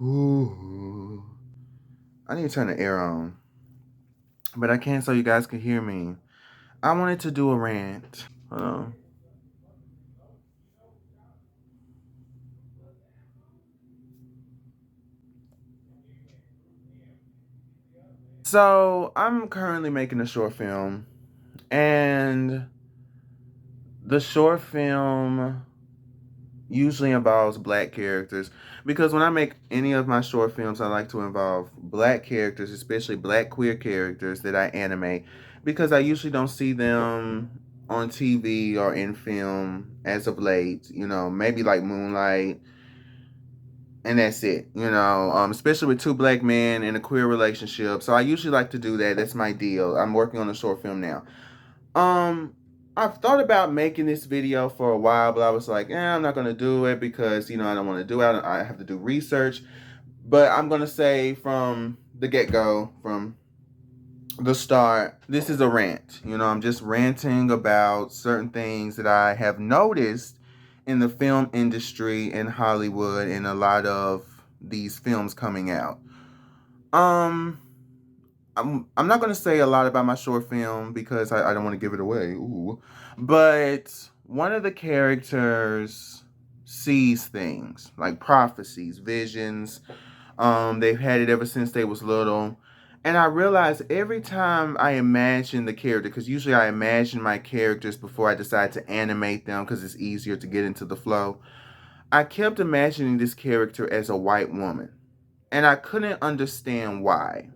Ooh. I need to turn the air on, but I can't so you guys can hear me. I wanted to do a rant. Hold on. So I'm currently making a short film, and the short film usually involves black characters because when I make any of my short films, I like to involve black characters, especially black queer characters that I animate because I usually don't see them on TV or in film as of late. Maybe like Moonlight, and that's it. Especially with two black men in a queer relationship. So I usually like to do that. That's my deal. I'm working on a short film now. Um, I've thought about making this video for a while, but I was like, I'm not gonna do it because I don't want to do it. I have to do research. But I'm gonna say from the get-go, from the start, this is a rant. I'm just ranting about certain things that I have noticed in the film industry in Hollywood and a lot of these films coming out. Um, I'm not gonna say a lot about my short film because I don't want to give it away. Ooh. But one of the characters sees things like prophecies, visions. They've had it ever since they was little. And I realized every time I imagine the character, because usually I imagine my characters before I decide to animate them because it's easier to get into the flow. I kept imagining this character as a white woman. And I couldn't understand why.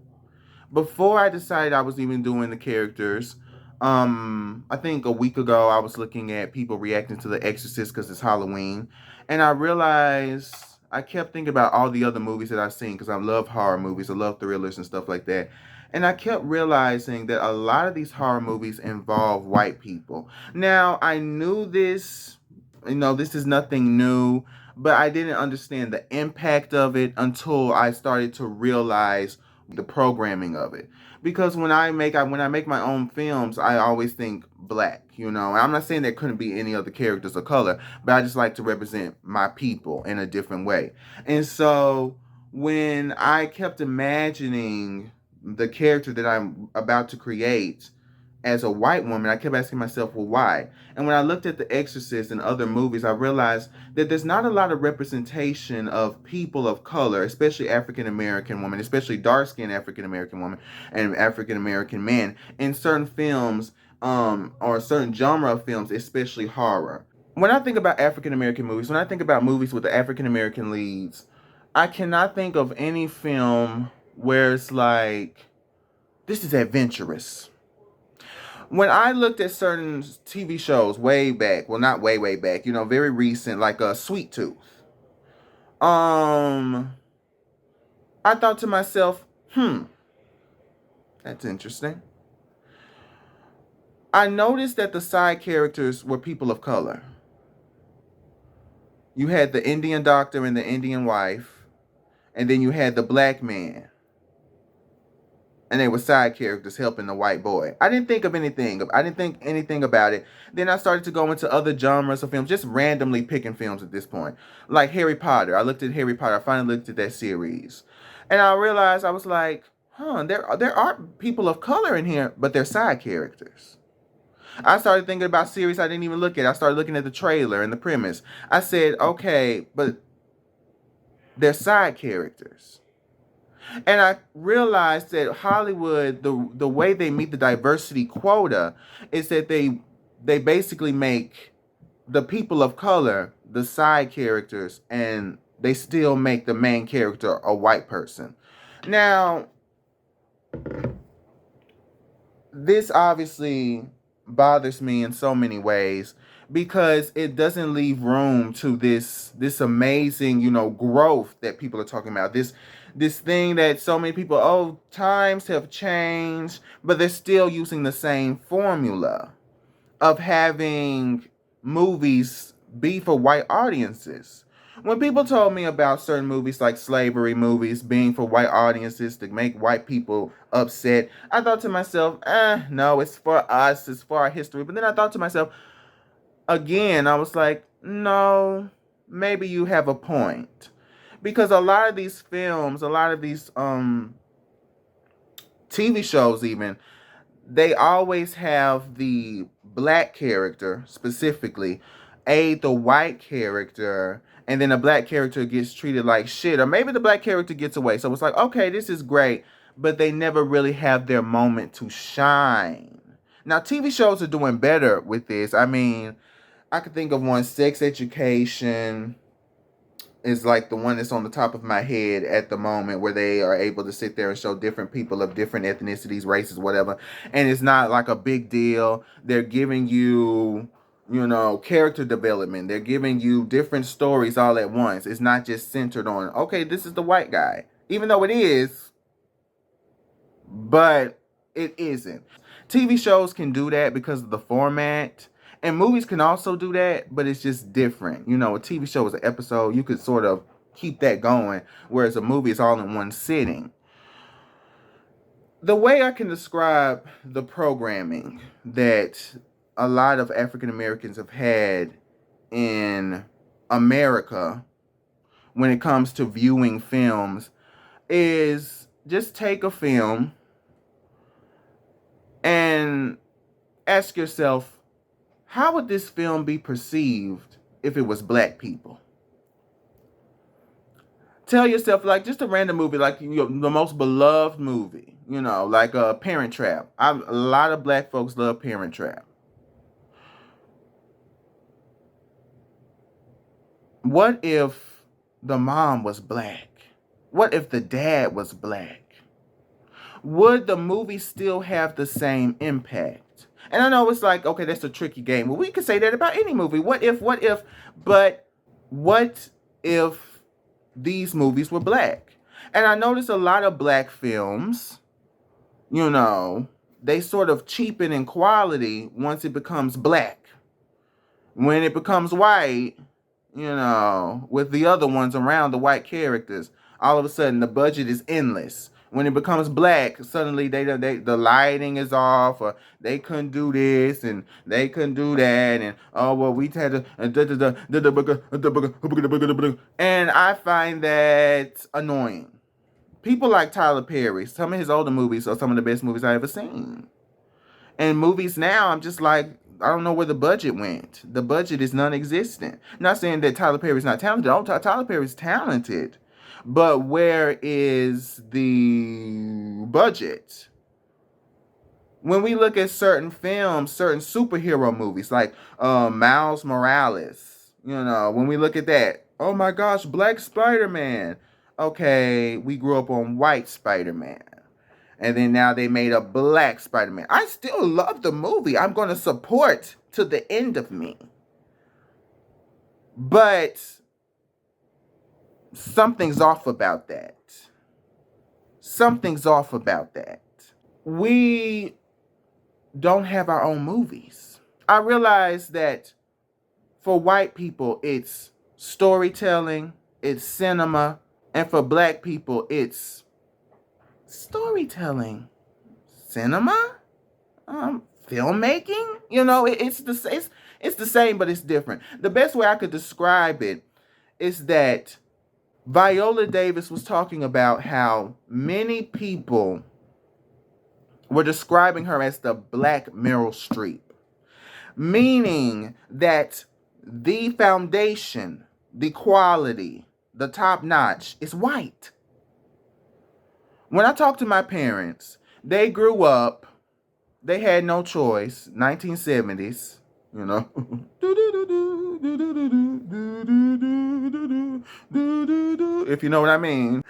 Before I decided I was even doing the characters, I think a week ago I was looking at people reacting to The Exorcist because it's Halloween, and I realized I kept thinking about all the other movies that I've seen because I love horror movies, I love thrillers and stuff like that. And I kept realizing that a lot of these horror movies involve white people. Now, I knew this, this is nothing new, but I didn't understand the impact of it until I started to realize the programming of it. Because when I make my own films, I always think black. I'm not saying there couldn't be any other characters of color, but I just like to represent my people in a different way. And so when I kept imagining the character that I'm about to create as a white woman, I kept asking myself, well, why? And when I looked at The Exorcist and other movies, I realized that there's not a lot of representation of people of color, especially African American women, especially dark skinned African American women and African American men in certain films, or certain genre of films, especially horror. When I think about African American movies, when I think about movies with the African American leads, I cannot think of any film where it's like, this is adventurous. When I looked at certain TV shows way back, well, not way, way back, very recent, like Sweet Tooth, um, I thought to myself, that's interesting. I noticed that the side characters were people of color. You had the Indian doctor and the Indian wife, and then you had the black man, and they were side characters helping the white boy. I didn't think of anything. I didn't think anything about it. Then I started to go into other genres of films, just randomly picking films at this point. Like Harry Potter. I looked at Harry Potter. I finally looked at that series. And I realized I was like, there are people of color in here, but they're side characters. I started thinking about series I didn't even look at. I started looking at the trailer and the premise. I said, okay, but they're side characters. And I realized that Hollywood, the way they meet the diversity quota is that they basically make the people of color the side characters, and they still make the main character a white person. Now, this obviously bothers me in so many ways because it doesn't leave room to this amazing growth that people are talking about, this thing that so many people, oh, times have changed, but they're still using the same formula of having movies be for white audiences. When people told me about certain movies like slavery movies being for white audiences to make white people upset, I thought to myself, no, it's for us, it's for our history. But then I thought to myself, again, I was like, no, maybe you have a point. Because a lot of these films, a lot of these TV shows even, they always have the black character specifically aid the white character, and then the black character gets treated like shit, or maybe the black character gets away. So it's like, okay, this is great, but they never really have their moment to shine. Now TV shows are doing better with this. I mean, I could think of one, Sex Education is like the one that's on the top of my head at the moment, where they are able to sit there and show different people of different ethnicities, races, whatever, and it's not like a big deal. They're giving you, you know, character development. They're giving you different stories all at once. It's not just centered on, okay, this is the white guy, even though it is, but it isn't. TV shows can do that because of the format, and movies can also do that, but it's just different. You know, a TV show is an episode, you could sort of keep that going, whereas a movie is all in one sitting. The way I can describe the programming that a lot of African Americans have had in America when it comes to viewing films is just take a film and ask yourself, how would this film be perceived if it was black people? Tell yourself, like, just a random movie, like the most beloved movie, you know, like Parent Trap. A lot of black folks love Parent Trap. What if the mom was black? What if the dad was black? Would the movie still have the same impact? And I know it's like, okay, that's a tricky game. Well, we could say that about any movie. What if, but what if these movies were black? And I notice a lot of black films, you know, they sort of cheapen in quality once it becomes black. When it becomes white, you know, with the other ones around the white characters, all of a sudden the budget is endless. When it becomes black, suddenly they the lighting is off, or they couldn't do this and they couldn't do that, and oh well, we had to and I find that annoying. People like Tyler Perry, some of his older movies are some of the best movies I ever seen. And movies now, I'm just like, I don't know where the budget went. The budget is non-existent. Not saying that Tyler Perry's not talented. Oh, Tyler Perry's talented. But where is the budget? When we look at certain films, certain superhero movies, like Miles Morales, you know, when we look at that, oh my gosh, Black Spider-Man. Okay, we grew up on White Spider-Man. And then now they made a black Spider-Man. I still love the movie. I'm going to support to the end of me. But something's off about that. Something's off about that. We don't have our own movies. I realize that for white people, it's storytelling, it's cinema, and for black people, it's storytelling, cinema, filmmaking. You know, it's the same, but it's different. The best way I could describe it is that Viola Davis was talking about how many people were describing her as the Black Meryl Streep, meaning that the foundation, the quality, the top notch is white. When I talk to my parents, they grew up, they had no choice, 1970s, you know. If you know what I mean.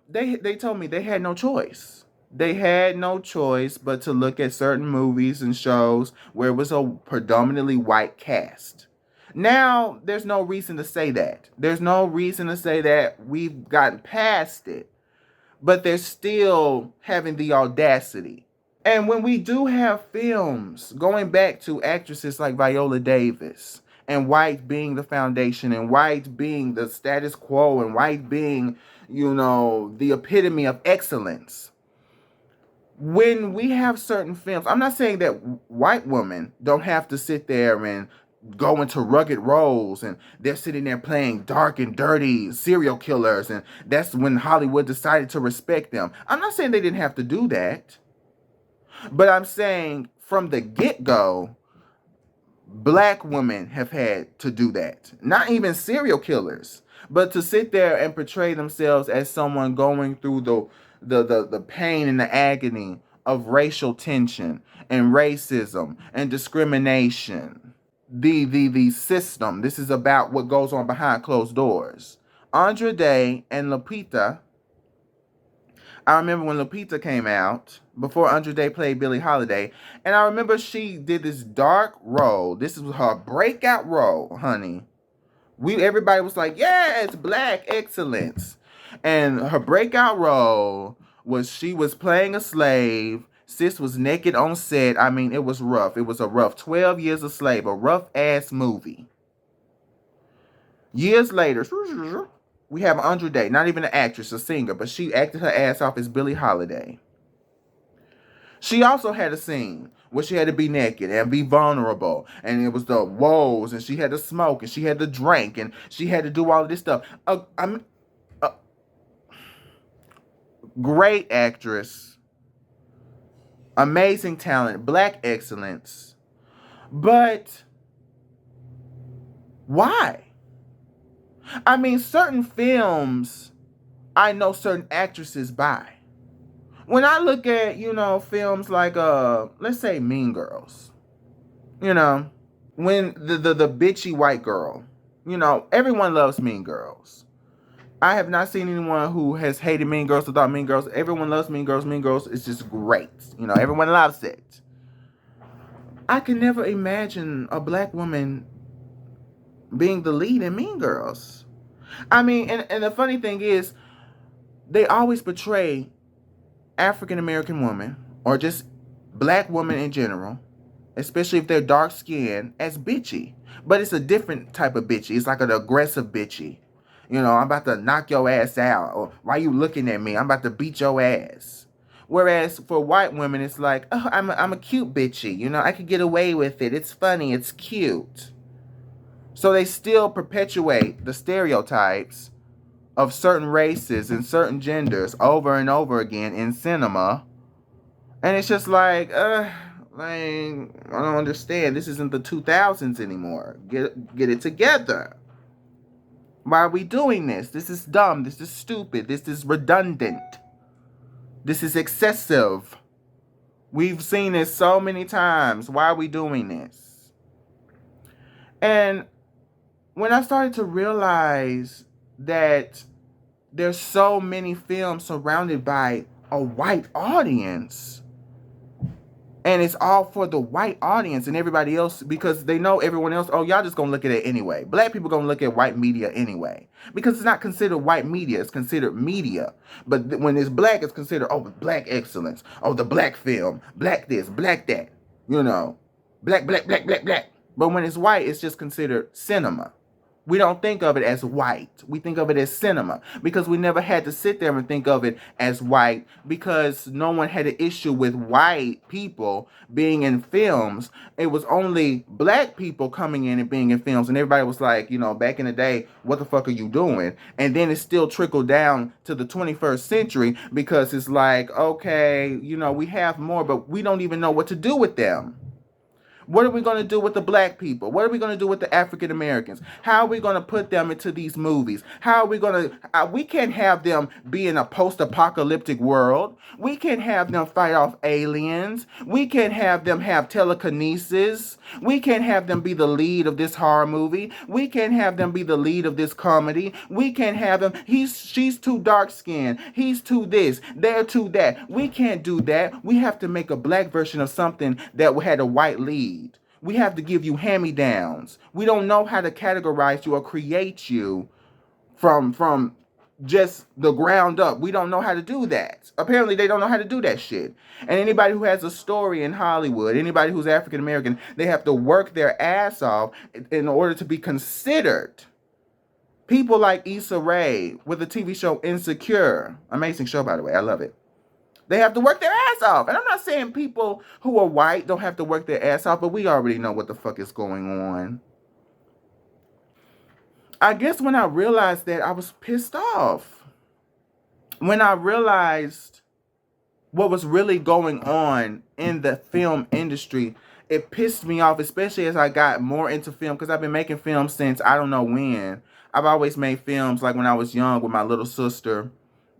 They told me they had no choice. They had no choice but to look at certain movies and shows where it was a predominantly white cast. Now, there's no reason to say that. There's no reason to say that we've gotten past it. But they're still having the audacity. And when we do have films, going back to actresses like Viola Davis, and white being the foundation, and white being the status quo, and white being, you know, the epitome of excellence. When we have certain films, I'm not saying that white women don't have to sit there and go into rugged roles, and they're sitting there playing dark and dirty serial killers, and that's when Hollywood decided to respect them. I'm not saying they didn't have to do that, but I'm saying from the get-go, black women have had to do that. Not even serial killers, but to sit there and portray themselves as someone going through the pain and the agony of racial tension and racism and discrimination. The system. This is about what goes on behind closed doors. Andra Day and Lupita. I remember when Lupita came out, before Andra Day played Billie Holiday, and I remember she did this dark role. This was her breakout role, honey. Everybody was like, yes, black excellence. And her breakout role was she was playing a slave. Sis was naked on set. I mean, it was rough. It was a rough 12 Years a Slave, a rough ass movie. Years later, we have Andra Day, not even an actress, a singer, but she acted her ass off as Billie Holiday. She also had a scene where she had to be naked and be vulnerable, and it was the woes, and she had to smoke, and she had to drink, and she had to do all of this stuff. I'm a great actress, amazing talent, black excellence, but why? I mean, certain films I know certain actresses buy. When I look at, films like let's say Mean Girls, you know, when the bitchy white girl, everyone loves Mean Girls. I have not seen anyone who has hated Mean Girls or thought Mean Girls. Everyone loves Mean Girls. Mean Girls is just great. Everyone loves it. I can never imagine a black woman being the lead in Mean Girls. I mean, and the funny thing is, they always portray African American women or just black women in general, especially if they're dark skinned, as bitchy. But it's a different type of bitchy. It's like an aggressive bitchy. I'm about to knock your ass out. Or why you looking at me? I'm about to beat your ass. Whereas for white women, it's like, oh, I'm a cute bitchy. I could get away with it. It's funny. It's cute. So they still perpetuate the stereotypes of certain races and certain genders over and over again in cinema. And it's just like, I don't understand. This isn't the 2000s anymore. Get it together. Why are we doing this? This is dumb. This is stupid. This is redundant. This is excessive. We've seen this so many times. Why are we doing this? And when I started to realize that there's so many films surrounded by a white audience, and it's all for the white audience and everybody else, because they know everyone else, oh, y'all just gonna look at it anyway. Black people gonna look at white media anyway. Because it's not considered white media, it's considered media. But when it's black, it's considered, oh, black excellence. Oh, the black film. Black this, black that. Black, black, black, black, black. But when it's white, it's just considered cinema. We don't think of it as white. We think of it as cinema, because we never had to sit there and think of it as white, because no one had an issue with white people being in films. It was only black people coming in and being in films, and everybody was like, back in the day, what the fuck are you doing? And then it still trickled down to the 21st century, because it's like, okay, we have more, but we don't even know what to do with them. What are we going to do with the black people? What are we going to do with the African Americans? How are we going to put them into these movies? How are we going to... we can't have them be in a post-apocalyptic world. We can't have them fight off aliens. We can't have them have telekinesis. We can't have them be the lead of this horror movie. We can't have them be the lead of this comedy. We can't have them... She's too dark-skinned. He's too this. They're too that. We can't do that. We have to make a black version of something that had a white lead. We have to give you hand-me-downs. We don't know how to categorize you or create you from just the ground up. We don't know how to do that. Apparently, they don't know how to do that shit. And anybody who has a story in Hollywood, anybody who's African American, they have to work their ass off in order to be considered. People like Issa Rae with the TV show Insecure. Amazing show, by the way. I love it. They have to work their ass off. And I'm not saying people who are white don't have to work their ass off, but we already know what the fuck is going on. I guess when I realized that, I was pissed off. When I realized what was really going on in the film industry, it pissed me off, especially as I got more into film, because I've been making films since I don't know when. I've always made films like when I was young with my little sister.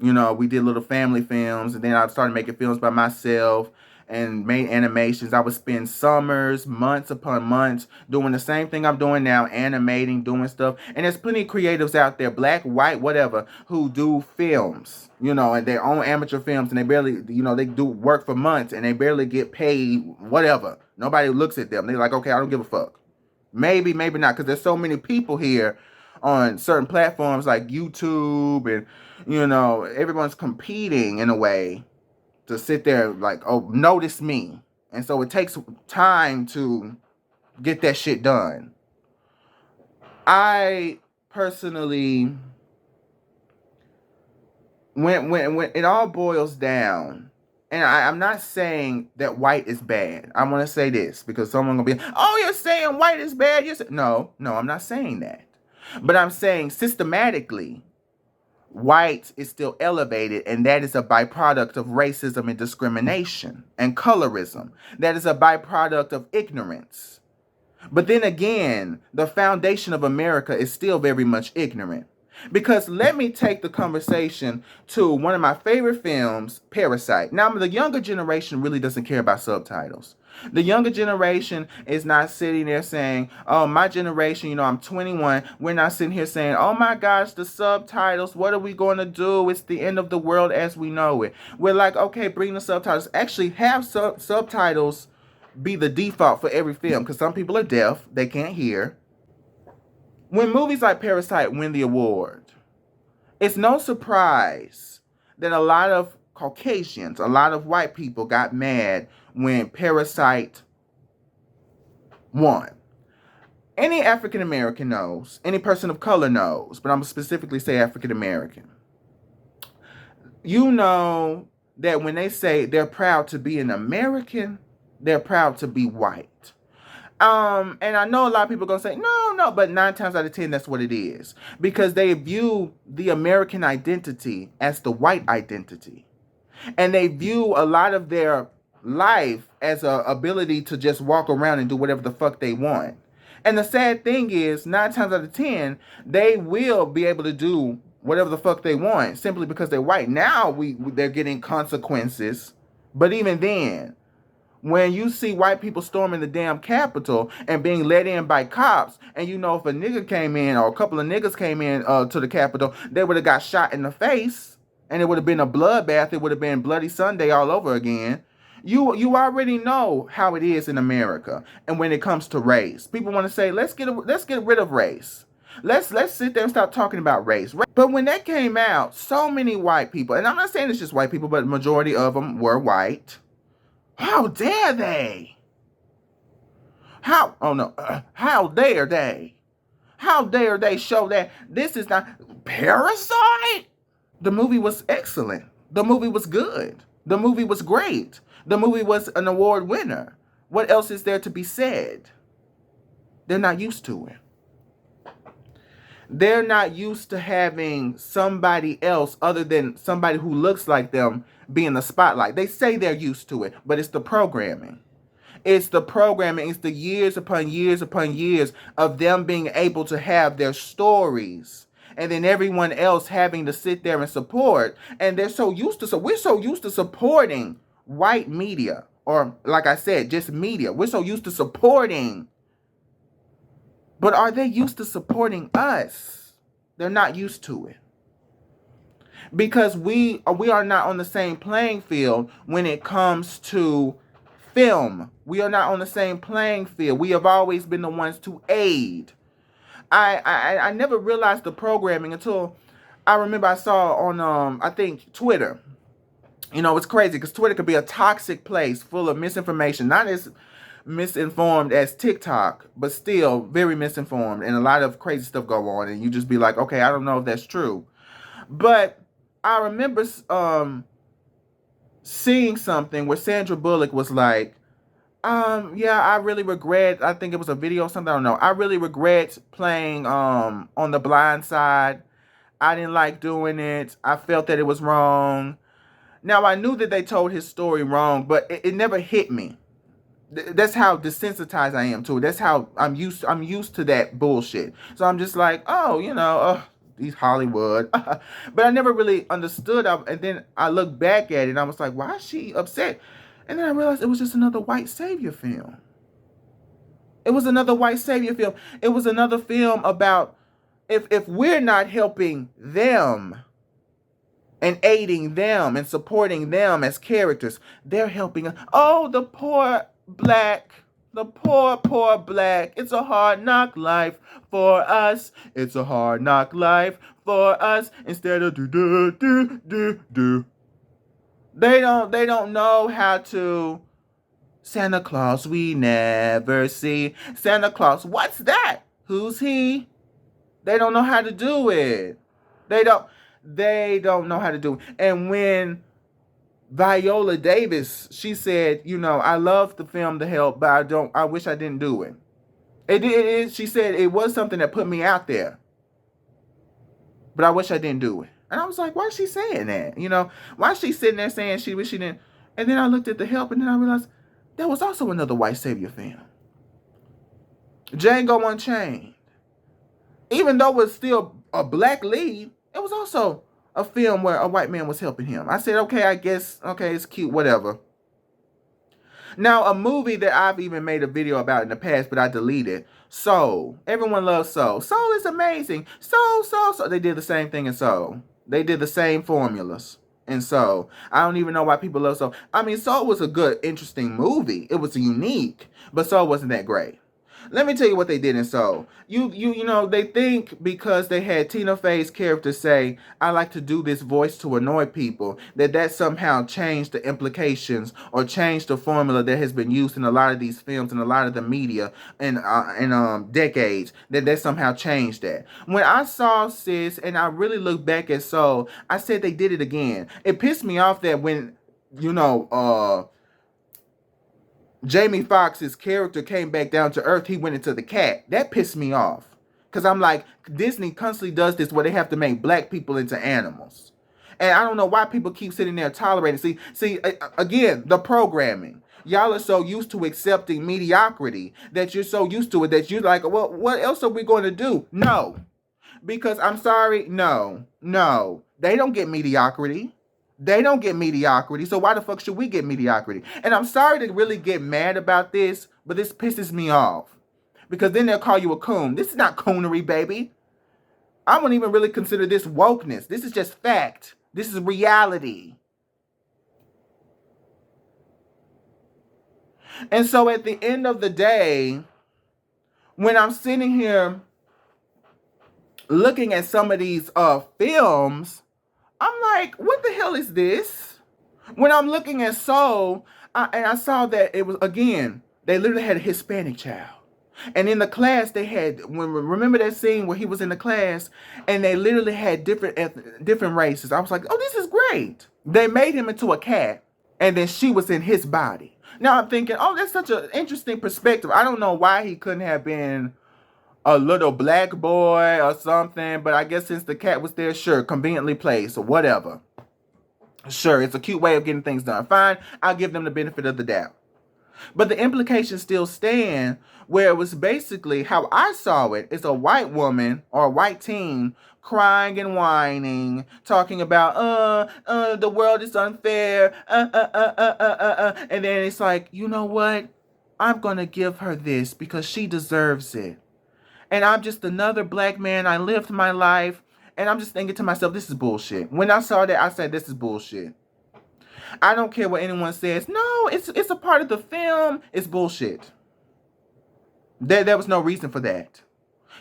You know, we did little family films, and then I started making films by myself and made animations. I would spend summers, months upon months, doing the same thing I'm doing now, animating, doing stuff. And there's plenty of creatives out there, black, white, whatever, who do films, you know, and their own amateur films, and they barely, you know, they do work for months and they barely get paid, whatever. Nobody looks at them. They're like, okay, I don't give a fuck. Maybe, maybe not, because there's so many people here on certain platforms like YouTube, and you know, everyone's competing in a way to sit there like, oh, notice me. And so it takes time to get that shit done. I personally, when it all boils down, and I'm not saying that white is bad. I want to say this because someone gonna be, oh, you're saying white is bad. No, no, I'm not saying that. But I'm saying systematically, white is still elevated, and that is a byproduct of racism and discrimination and colorism. That is a byproduct of ignorance. But then again, the foundation of America is still very much ignorant. Because let me take the conversation to one of my favorite films, Parasite. Now, the younger generation really doesn't care about subtitles. The younger generation is not sitting there saying, oh, my generation, you know, I'm 21. We're not sitting here saying, oh my gosh, the subtitles, what are we going to do? It's the end of the world as we know it. We're like, okay, bring the subtitles. Actually, have subtitles be the default for every film, because some people are deaf, they can't hear. When movies like Parasite win the award, it's no surprise that a lot of Caucasians, a lot of white people got mad when Parasite won. Any African American knows, any person of color knows, but I'm gonna specifically say African American. You know that when they say they're proud to be an American, they're proud to be white. And I know a lot of people are gonna say, no, but 9 times out of 10, that's what it is. Because they view the American identity as the white identity. And they view a lot of their life as a ability to just walk around and do whatever the fuck they want. And the sad thing is, 9 times out of 10, they will be able to do whatever the fuck they want simply because they're white. Now they're getting consequences. But even then, when you see white people storming the damn Capitol and being let in by cops, and you know if a nigga came in or a couple of niggas came in to the Capitol, they would have got shot in the face, and it would have been a bloodbath. It would have been Bloody Sunday all over again. You already know how it is in America, and when it comes to race, people want to say let's get rid of race. Let's sit there and stop talking about race. But when that came out, so many white people, and I'm not saying it's just white people, but the majority of them were white. How dare they? How? Oh no! How dare they? How dare they show that this is not Parasite? The movie was excellent. The movie was good. The movie was great. The movie was an award winner. What else is there to be said? They're not used to it. They're not used to having somebody else other than somebody who looks like them be in the spotlight. They say they're used to it, but it's the programming. It's the programming. It's the years upon years upon years of them being able to have their stories, and then everyone else having to sit there and support. And they're so used to, so we're so used to supporting white media, or like I said, just media. We're so used to supporting. But are they used to supporting us? They're not used to it. Because we are not on the same playing field when it comes to film. We are not on the same playing field. We have always been the ones to aid. I never realized the programming until I remember I saw on I think Twitter. You know, it's crazy because Twitter could be a toxic place full of misinformation. Not as misinformed as TikTok, but still very misinformed, and a lot of crazy stuff go on, and you just be like, okay, I don't know if that's true. But I remember seeing something where Sandra Bullock was like, Yeah, I really regret. I think it was a video or something. I don't know. I really regret playing on the blind side. I didn't like doing it. I felt that it was wrong. Now I knew that they told his story wrong, but it never hit me. That's how desensitized I am to it. That's how I'm used to that bullshit. So I'm just like, oh, these Hollywood. But I never really understood. And then I looked back at it and I was like, why is she upset? And then I realized it was just another white savior film. It was another white savior film. It was another film about if we're not helping them and aiding them and supporting them as characters, they're helping us. Oh, the poor black. It's a hard knock life for us. It's a hard knock life for us. Instead of do. They don't know how to. Santa Claus we never see. Santa Claus, what's that? Who's he? They don't know how to do it. They don't they don't know how to do it. And when Viola Davis, she said, I love the film The Help, but I wish I didn't do it. She said it was something that put me out there, but I wish I didn't do it. And I was like, why is she saying that? Why is she sitting there saying she wish she didn't? And then I looked at The Help and then I realized there was also another white savior film. Django Unchained. Even though it was still a black lead, it was also a film where a white man was helping him. I said, okay, I guess, okay, it's cute, whatever. Now, a movie that I've even made a video about in the past, but I deleted, Soul. Everyone loves Soul. Soul is amazing. Soul. They did the same thing in Soul. They did the same formulas in Soul. I don't even know why people love Soul. I mean, Soul was a good, interesting movie. It was unique, but Soul wasn't that great. Let me tell you what they did in Soul. They think because they had Tina Fey's character say, I like to do this voice to annoy people, that somehow changed the implications or changed the formula that has been used in a lot of these films and a lot of the media in decades, that somehow changed that. When I saw Sis and I really looked back at Soul, I said they did it again. It pissed me off that when, Jamie Foxx's character came back down to earth, he went into the cat. That pissed me off. Because I'm like, Disney constantly does this where they have to make black people into animals. And I don't know why people keep sitting there tolerating. See, again, the programming. Y'all are so used to accepting mediocrity that you're so used to it that you're like, well, what else are we going to do? No. Because I'm sorry, no. They don't get mediocrity. They don't get mediocrity, so why the fuck should we get mediocrity? And I'm sorry to really get mad about this, but this pisses me off. Because then they'll call you a coon. This is not coonery, baby. I wouldn't even really consider this wokeness. This is just fact. This is reality. And so at the end of the day, when I'm sitting here looking at some of these films, I'm like, what the hell is this? When I'm looking at Soul, and I saw that it was, again, they literally had a Hispanic child. And in the class, they had, remember that scene where he was in the class, and they literally had different races. I was like, oh, this is great. They made him into a cat, and then she was in his body. Now I'm thinking, oh, that's such an interesting perspective. I don't know why he couldn't have been a little black boy or something, but I guess since the cat was there, sure, conveniently placed or whatever. Sure, it's a cute way of getting things done. Fine, I'll give them the benefit of the doubt. But the implications still stand where it was basically how I saw it is a white woman or a white teen crying and whining, talking about, the world is unfair, and then it's like, you know what? I'm going to give her this because she deserves it. And I'm just another black man. I lived my life. And I'm just thinking to myself, this is bullshit. When I saw that, I said, this is bullshit. I don't care what anyone says. No, it's a part of the film. It's bullshit. There was no reason for that.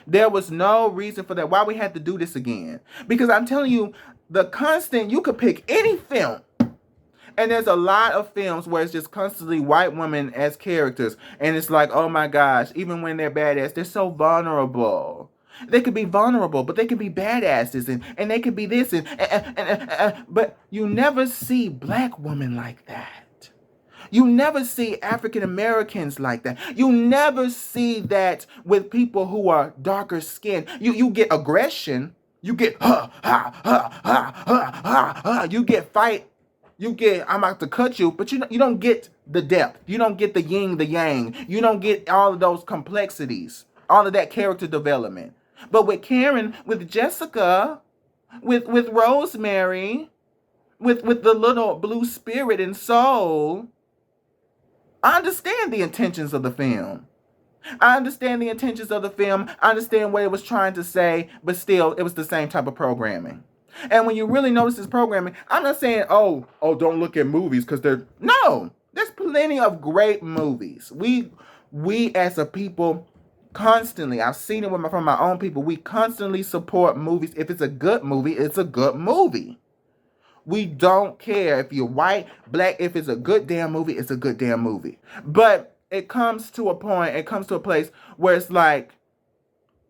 There was no reason for that. Why we had to do this again? Because I'm telling you, you could pick any film. And there's a lot of films where it's just constantly white women as characters. And it's like, oh my gosh, even when they're badass, they're so vulnerable. They could be vulnerable, but they could be badasses. And they could be this. But you never see black women like that. You never see African Americans like that. You never see that with people who are darker skinned. You get aggression. You get ha ha ha ha ha ha ha. You get fight. You get I'm about to cut you, but you don't get the depth. You don't get the yin, the yang. You don't get all of those complexities, all of that character development. But with Karen, with Jessica, with Rosemary, with the little blue spirit and soul, I understand the intentions of the film. I understand the intentions of the film. I understand what it was trying to say, but still, it was the same type of programming. And when you really notice this programming, I'm not saying, don't look at movies because they're no. There's plenty of great movies. We as a people constantly, I've seen it from my own people. We constantly support movies. If it's a good movie, it's a good movie. We don't care if you're white, black. If it's a good damn movie, it's a good damn movie. But it comes to a point, it comes to a place where it's like,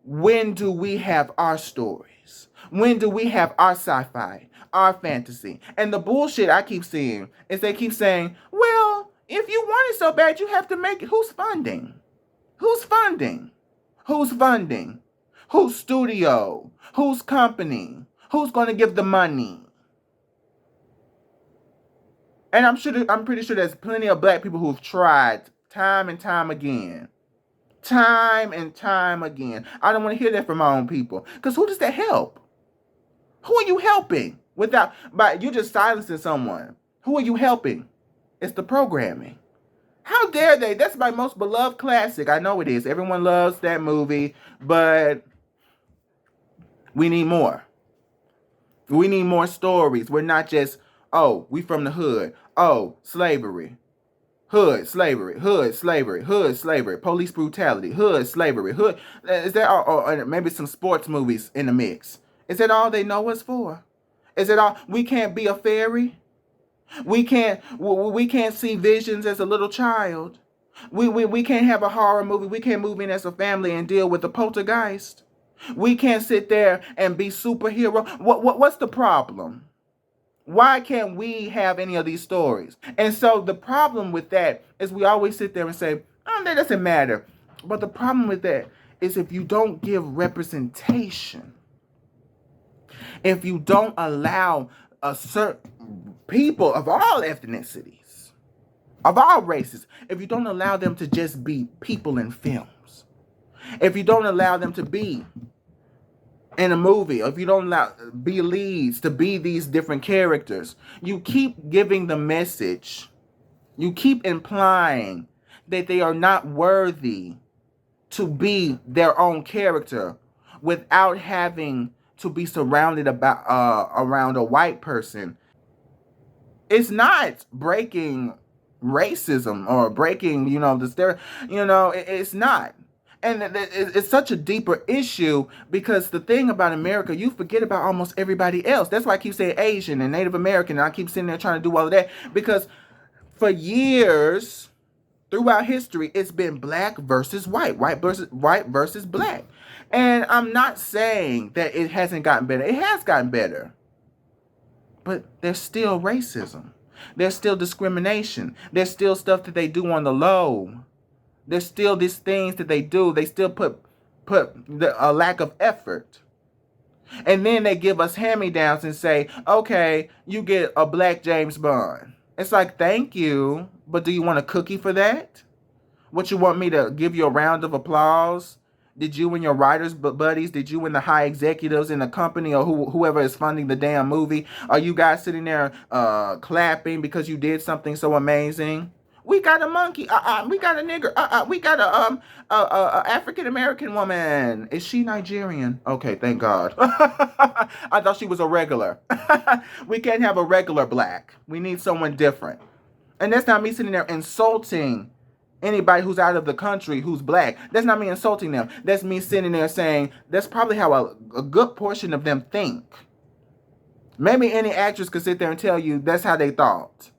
when do we have our stories? When do we have our sci-fi, our fantasy? And the bullshit I keep seeing is they keep saying, well, if you want it so bad, you have to make it. Who's funding? Who's funding? Who's funding? Whose studio? Whose company? Who's going to give the money? And I'm pretty sure there's plenty of black people who've tried time and time again. Time and time again. I don't want to hear that from my own people. Because who does that help? Who are you helping? By you just silencing someone. Who are you helping? It's the programming. How dare they? That's my most beloved classic. I know it is. Everyone loves that movie, but we need more. We need more stories. We're not just, we from the hood. Slavery. Hood, slavery, hood, slavery, hood, slavery, police brutality, hood, slavery, hood. Is that or maybe some sports movies in the mix? Is that all they know us for? Is it all? We can't be a fairy. We can't see visions as a little child. We can't have a horror movie. We can't move in as a family and deal with the poltergeist. We can't sit there and be superhero. What's the problem? Why can't we have any of these stories? And so the problem with that is we always sit there and say, that doesn't matter. But the problem with that is if you don't give representation, if you don't allow a certain people of all ethnicities, of all races, if you don't allow them to just be people in films, if you don't allow them to be in a movie, or if you don't allow be leads to be these different characters, you keep giving the message, you keep implying that they are not worthy to be their own character without having to be surrounded around a white person. It's not breaking racism or breaking, it's not. And it's such a deeper issue because the thing about America, you forget about almost everybody else. That's why I keep saying Asian and Native American, and I keep sitting there trying to do all of that because for years throughout history, it's been black versus white versus black. And I'm not saying that it hasn't gotten better. It has gotten better. But there's still racism. There's still discrimination. There's still stuff that they do on the low. There's still these things that they do. They still put a lack of effort. And then they give us hand-me-downs and say, okay, you get a black James Bond. It's like, thank you. But do you want a cookie for that? What, you want me to give you a round of applause? Did you and your writers buddies, did you and the high executives in the company or whoever is funding the damn movie, are you guys sitting there clapping because you did something so amazing? We got a monkey. We got a nigger. We got a African American woman. Is she Nigerian? Okay, thank God. I thought she was a regular. We can't have a regular black. We need someone different. And that's not me sitting there insulting anybody who's out of the country who's black. That's not me insulting them. That's me sitting there saying that's probably how a good portion of them think. Maybe any actress could sit there and tell you that's how they thought.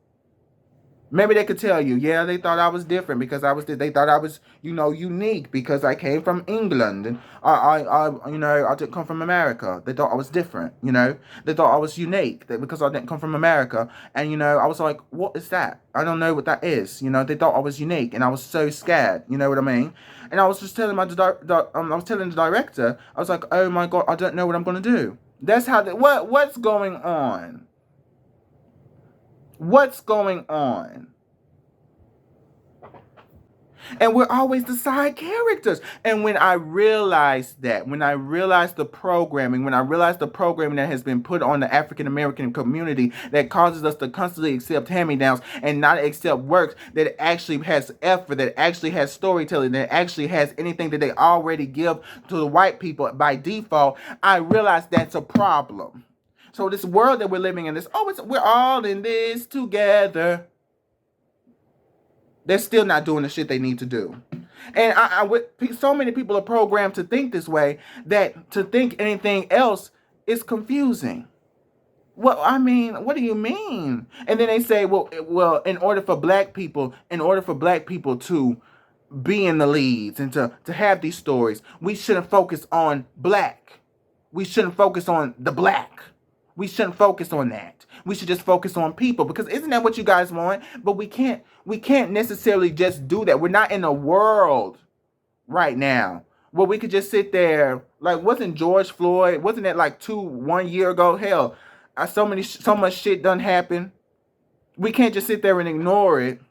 Maybe they could tell you, yeah, they thought I was different because I was. They thought I was, unique because I came from England and I didn't come from America. They thought I was different. They thought I was unique because I didn't come from America. And I was like, what is that? I don't know what that is. They thought I was unique, and I was so scared. You know what I mean? And I was just telling I was telling the director, I was like, oh my god, I don't know what I'm gonna do. That's how. What's going on? What's going on? And we're always the side characters. And when I realized that, when I realized the programming, that has been put on the African American community that causes us to constantly accept hand-me-downs and not accept works that actually has effort, that actually has storytelling, that actually has anything that they already give to the white people by default, I realized that's a problem. So this world that we're living in, we're all in this together. They're still not doing the shit they need to do. And so many people are programmed to think this way that to think anything else is confusing. Well, I mean, what do you mean? And then they say, well, in order for black people to be in the leads and to have these stories, we shouldn't focus on black. We shouldn't focus on the black. We shouldn't focus on that. We should just focus on people, because isn't that what you guys want? But we can't necessarily just do that. We're not in a world right now where we could just sit there. Like, wasn't George Floyd, wasn't that like 1 year ago? Hell, so much shit done happened. We can't just sit there and ignore it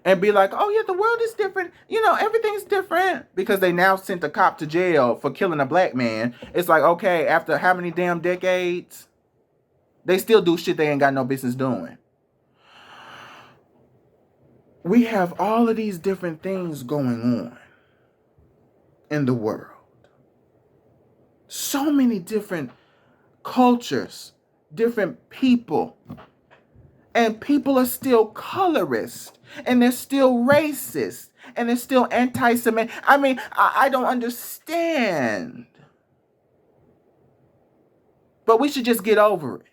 and be like, oh yeah, the world is different. Everything's different because they now sent a cop to jail for killing a black man. It's like, okay, after how many damn decades, they still do shit they ain't got no business doing. We have all of these different things going on in the world. So many different cultures, different people. And people are still colorist, and they're still racist, and they're still anti-Semitic. I mean, I don't understand. But we should just get over it.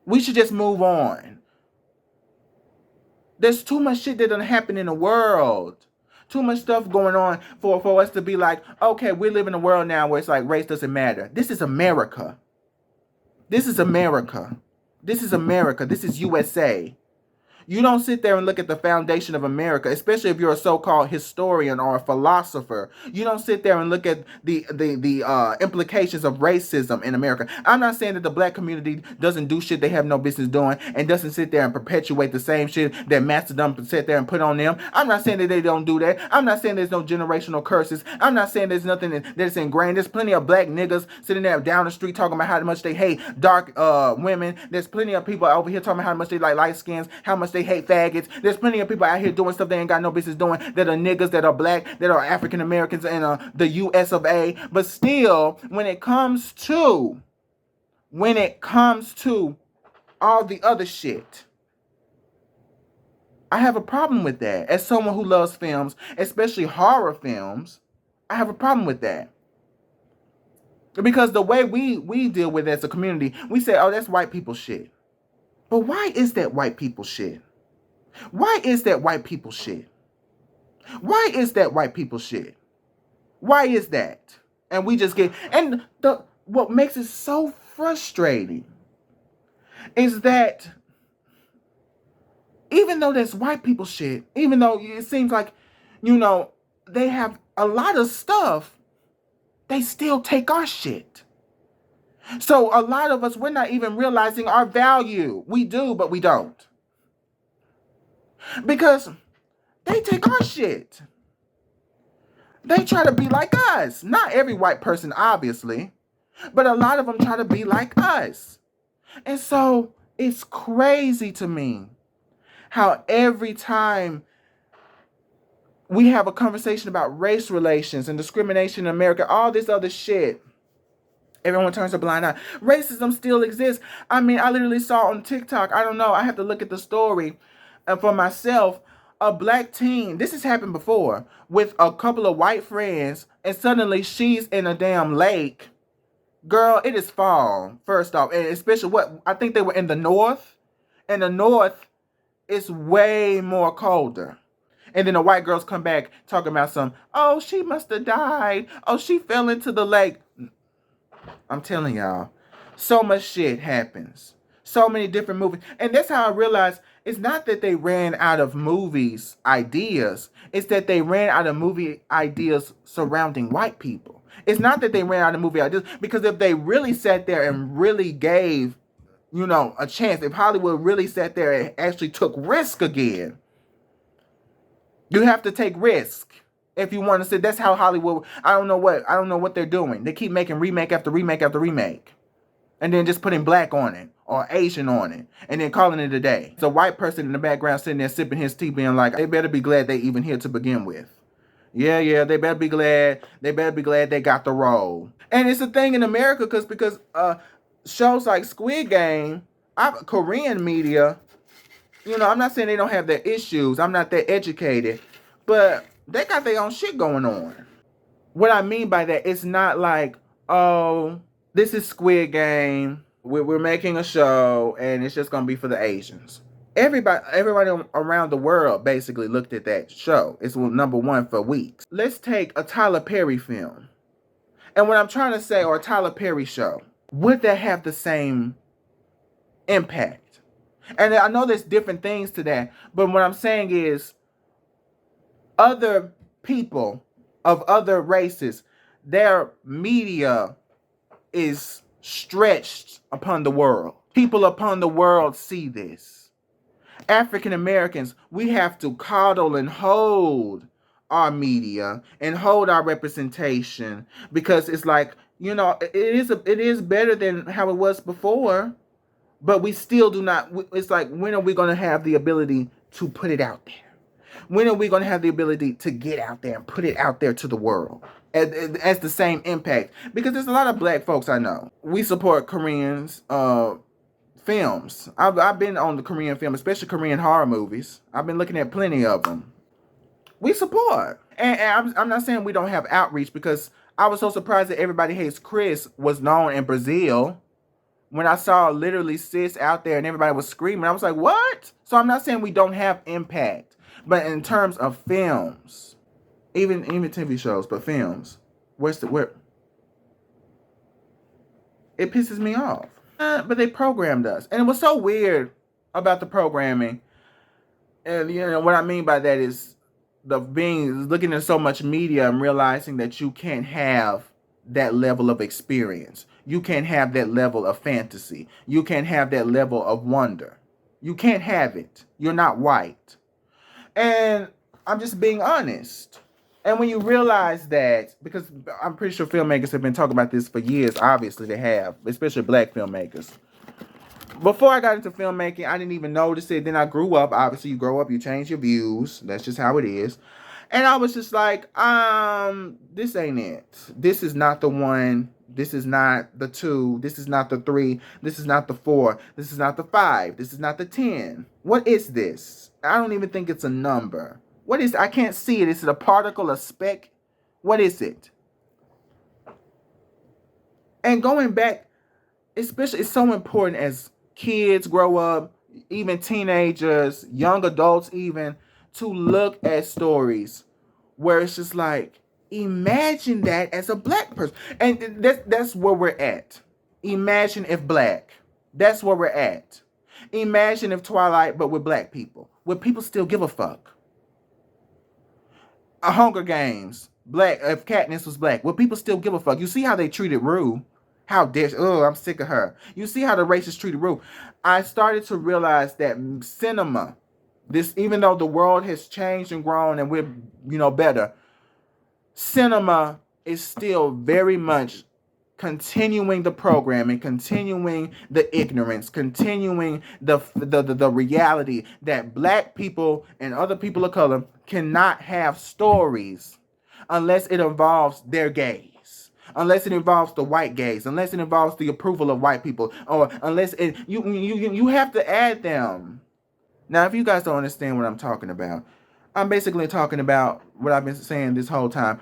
We should just move on. There's too much shit that done happen in the world. Too much stuff going on for us to be like, okay, we live in a world now where it's like race doesn't matter. This is America. This is America. This is America. This is USA. You don't sit there and look at the foundation of America, especially if you're a so-called historian or a philosopher. You don't sit there and look at the implications of racism in America. I'm not saying that the black community doesn't do shit they have no business doing and doesn't sit there and perpetuate the same shit that mastodon sit there and put on them. I'm not saying that they don't do that. I'm not saying there's no generational curses. I'm not saying there's nothing that's ingrained. There's plenty of black niggas sitting there down the street talking about how much they hate dark women. There's plenty of people over here talking about how much they like light skins, how much they hate faggots. There's plenty of people out here doing stuff they ain't got no business doing, that are niggas, that are black, that are African Americans in the US of A. But still, when it comes to all the other shit, I have a problem with that. As someone who loves films, especially horror films, I have a problem with that. Because the way we deal with it as a community, we say, oh, that's white people shit. But why is that white people shit? Why is that white people shit? Why is that white people shit? Why is that? And we just get... And what makes it so frustrating is that even though that's white people shit, even though it seems like, they have a lot of stuff, they still take our shit. So a lot of us, we're not even realizing our value. We do, but we don't. Because they take our shit. They try to be like us. Not every white person, obviously, but a lot of them try to be like us. And so it's crazy to me how every time we have a conversation about race relations and discrimination in America, all this other shit, everyone turns a blind eye. Racism still exists. I mean, I literally saw on TikTok, I don't know, I have to look at the story for myself, a black teen, this has happened before, with a couple of white friends, and suddenly she's in a damn lake. Girl, it is fall, first off, and especially I think they were in the north. In the north, it's way more colder. And then the white girls come back talking about oh, she must have died. Oh, she fell into the lake. I'm telling y'all, so much shit happens. So many different movies. And that's how I realized it's not that they ran out of movies ideas. It's that they ran out of movie ideas surrounding white people. It's not that they ran out of movie ideas, because if they really sat there and really gave, a chance, if Hollywood really sat there and actually took risk again, you have to take risk if you want to say. That's how Hollywood. I don't know what they're doing. They keep making remake after remake after remake, and then just putting black on it or Asian on it, and then calling it a day. It's a white person in the background sitting there sipping his tea, being like, "They better be glad they even here to begin with." Yeah, they better be glad. They better be glad they got the role. And it's a thing in America because shows like Squid Game, Korean media. I'm not saying they don't have their issues. I'm not that educated. But they got their own shit going on. What I mean by that, it's not like, oh, this is Squid Game. We're making a show and it's just going to be for the Asians. Everybody around the world basically looked at that show. It's number one for weeks. Let's take a Tyler Perry film. And what I'm trying to say, or a Tyler Perry show, would that have the same impact? And I know there's different things to that, but what I'm saying is other people of other races, their media is stretched upon the world. People upon the world see this. African Americans, we have to coddle and hold our media and hold our representation, because it's like, it is better than how it was before. But we still do not. It's like, when are we going to have the ability to put it out there? When are we going to have the ability to get out there and put it out there to the world as the same impact? Because there's a lot of black folks I know. We support Koreans films. I've been on the Korean film, especially Korean horror movies. I've been looking at plenty of them. We support. And I'm not saying we don't have outreach, because I was so surprised that Everybody Hates Chris was known in Brazil. When I saw literally sis out there and everybody was screaming, I was like, what? So I'm not saying we don't have impact. But in terms of films, even TV shows, but films, where it pisses me off. But they programmed us. And it was so weird about the programming. And what I mean by that is looking at so much media and realizing that you can't have that level of experience. You can't have that level of fantasy. You can't have that level of wonder. You can't have it. You're not white. And I'm just being honest. And when you realize that, because I'm pretty sure filmmakers have been talking about this for years, obviously they have, especially black filmmakers. Before I got into filmmaking, I didn't even notice it. Then I grew up. Obviously, you grow up, you change your views. That's just how it is. And I was just like, this ain't it. This is not the one. This is not the 2. This is not the 3. This is not the 4. This is not the 5. This is not the 10. What is this? I don't even think it's a number. What is it? I can't see it. Is it a particle, a speck? What is it? And going back, especially, it's so important as kids grow up, even teenagers, young adults even, to look at stories where it's just like, imagine that as a black person. And that's where we're at. Imagine if black. That's where we're at. Imagine if Twilight, but with black people. Would people still give a fuck? Hunger Games, black. If Katniss was black, would people still give a fuck? You see how they treated Rue? How dare she? Oh, I'm sick of her. You see how the racists treated Rue? I started to realize that cinema, even though the world has changed and grown and we're, better, cinema is still very much continuing the programming, continuing the ignorance, continuing the reality that black people and other people of color cannot have stories unless it involves their gaze, unless it involves the white gaze, unless it involves the approval of white people, or unless you have to add them. Now, if you guys don't understand what I'm talking about, I'm basically talking about what I've been saying this whole time.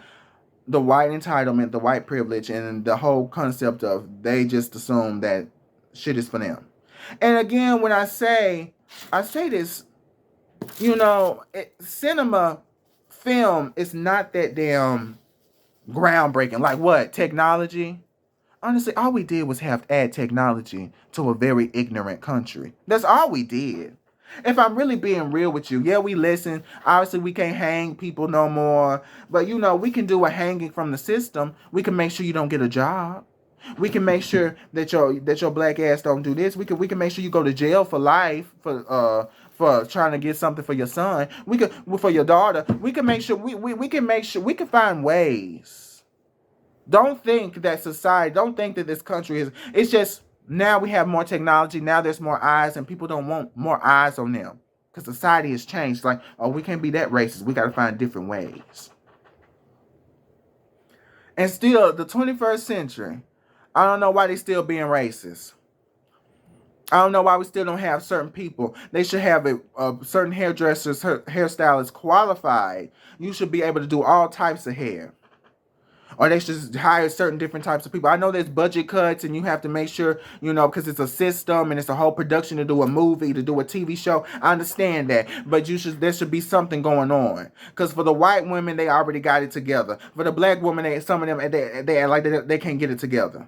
The white entitlement, the white privilege, and the whole concept of they just assume that shit is for them. And again, when I say this Cinema, film is not that damn groundbreaking. Like what? Technology? Honestly, all we did was add technology to a very ignorant country. That's all we did. If I'm really being real with you, yeah, we listen. Obviously, we can't hang people no more. But we can do a hanging from the system. We can make sure you don't get a job. We can make sure that your black ass don't do this. We can make sure you go to jail for life for trying to get something for your son. We could for your daughter. We can make sure we can make sure we can find ways. Don't think that this country is, it's just now we have more technology. Now there's more eyes, and people don't want more eyes on them because society has changed. Like, oh, we can't be that racist. We got to find different ways. And still, the 21st century, I don't know why they still being racist. I don't know why we still don't have certain people. They should have certain hairdressers, hairstylists qualified. You should be able to do all types of hair. Or they should hire certain different types of people. I know there's budget cuts and you have to make sure, because it's a system and it's a whole production to do a movie, to do a TV show. I understand that. But there should be something going on. Because for the white women, they already got it together. For the black women, some of them, they act like they can't get it together.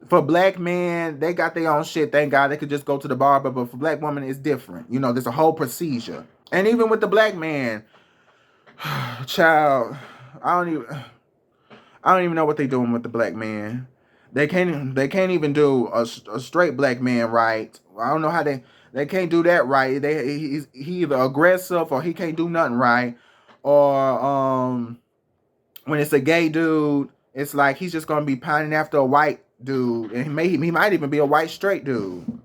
For black men, they got their own shit. Thank God they could just go to the barber. But for black women, it's different. There's a whole procedure. And even with the black man, child, I don't even know what they're doing with the black man. They can't even do a straight black man right. I don't know how they can't do that right. He either aggressive or he can't do nothing right. Or when it's a gay dude, it's like he's just gonna be pining after a white dude, and he might even be a white straight dude.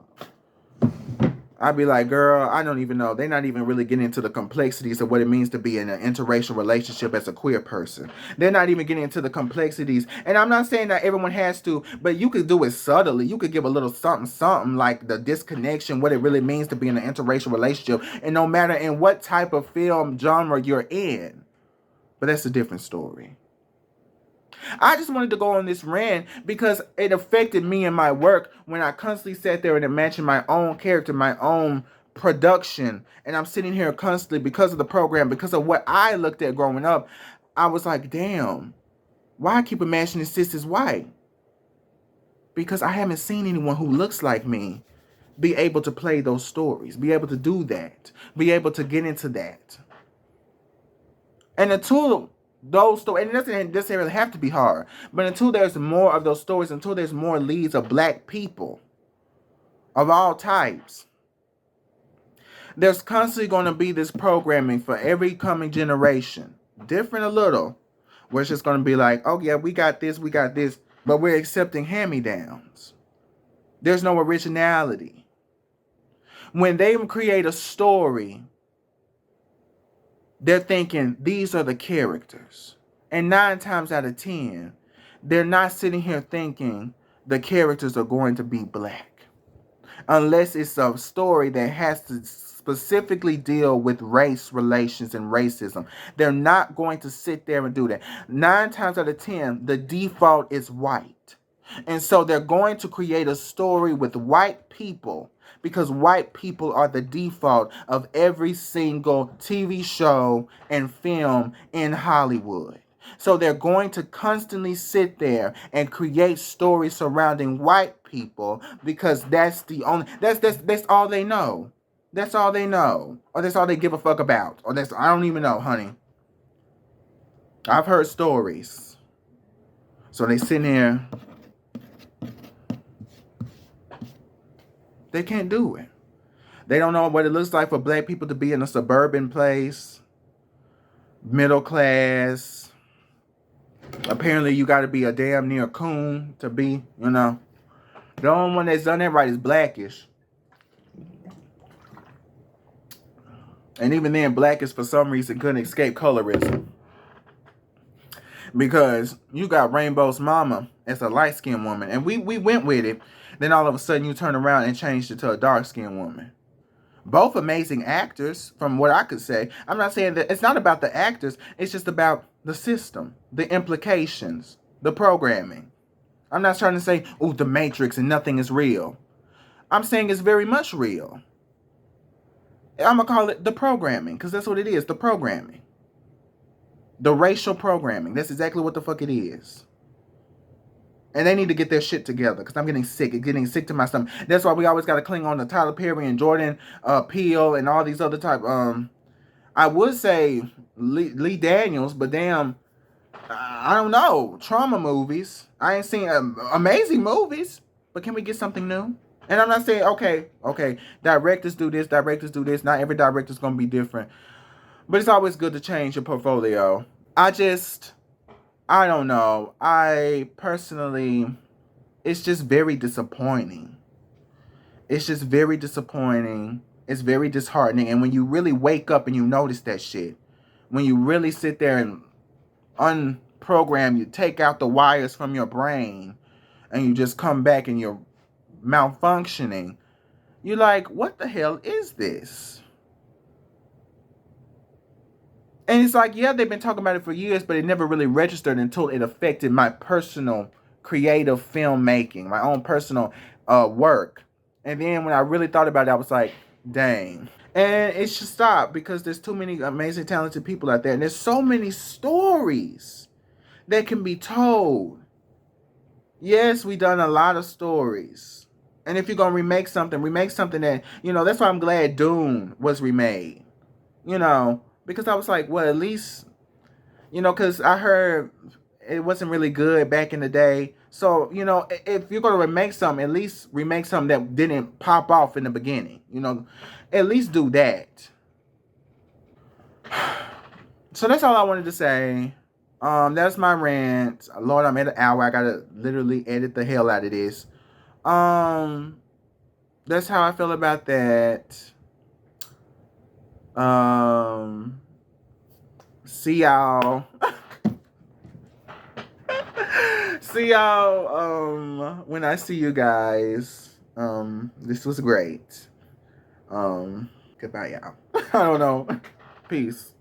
I'd be like, girl, I don't even know. They're not even really getting into the complexities of what it means to be in an interracial relationship as a queer person. They're not even getting into the complexities. And I'm not saying that everyone has to, but you could do it subtly. You could give a little something, like the disconnection, what it really means to be in an interracial relationship. And no matter in what type of film genre you're in. But that's a different story. I just wanted to go on this rant because it affected me in my work when I constantly sat there and imagined my own character, my own production. And I'm sitting here constantly because of the program, because of what I looked at growing up. I was like, damn, why I keep imagining sis is white? Because I haven't seen anyone who looks like me be able to play those stories, be able to do that, be able to get into that. And until those stories, and it doesn't necessarily have to be hard, but until there's more of those stories, until there's more leads of black people of all types, there's constantly going to be this programming for every coming generation, different a little, where it's just going to be like, oh yeah, we got this, but we're accepting hand-me-downs. There's no originality. When they create a story, they're thinking these are the characters. And 9 times out of 10, they're not sitting here thinking the characters are going to be black. Unless it's a story that has to specifically deal with race relations and racism. They're not going to sit there and do that. 9 times out of 10, the default is white. And so they're going to create a story with white people, because white people are the default of every single TV show and film in Hollywood. So they're going to constantly sit there and create stories surrounding white people because that's all they know. That's all they know. Or that's all they give a fuck about. Or I don't even know, honey. I've heard stories. So they sit here. They can't do it. They don't know what it looks like for black people to be in a suburban place, middle class. Apparently, you got to be a damn near coon to be, The only one that's done that right is Blackish. And even then, Blackish, for some reason, couldn't escape colorism. Because you got Rainbow's mama as a light-skinned woman. And we went with it. Then all of a sudden, you turn around and changed it to a dark-skinned woman. Both amazing actors, from what I could say. I'm not saying that it's not about the actors. It's just about the system, the implications, the programming. I'm not trying to say, oh, the Matrix and nothing is real. I'm saying it's very much real. I'm gonna call it the programming, because that's what it is, the programming. The racial programming. That's exactly what the fuck it is. And they need to get their shit together, because I'm getting sick. It's getting sick to my stomach. That's why we always got to cling on to Tyler Perry and Jordan Peele and all these other type. I would say Lee Daniels, but damn, I don't know. Trauma movies. I ain't seen amazing movies, but can we get something new? And I'm not saying, okay, directors do this, directors do this. Not every director's gonna be different, but it's always good to change your portfolio. I don't know. I personally, it's just very disappointing. It's just very disappointing. It's very disheartening. And when you really wake up and you notice that shit, when you really sit there and unprogram, you take out the wires from your brain and you just come back and you're malfunctioning, you're like, what the hell is this? And it's like, yeah, they've been talking about it for years, but it never really registered until it affected my personal creative filmmaking, my own personal work. And then when I really thought about it, I was like, dang. And it should stop, because there's too many amazing, talented people out there. And there's so many stories that can be told. Yes, we done a lot of stories. And if you're going to remake something that, that's why I'm glad Dune was remade. Because I was like, well, at least, because I heard it wasn't really good back in the day. So, if you're going to remake something, at least remake something that didn't pop off in the beginning. At least do that. So that's all I wanted to say. That's my rant. Lord, I'm at an hour. I gotta literally edit the hell out of this. That's how I feel about that. See y'all. See y'all when I see you guys. This was great. Goodbye, y'all. I don't know. Peace.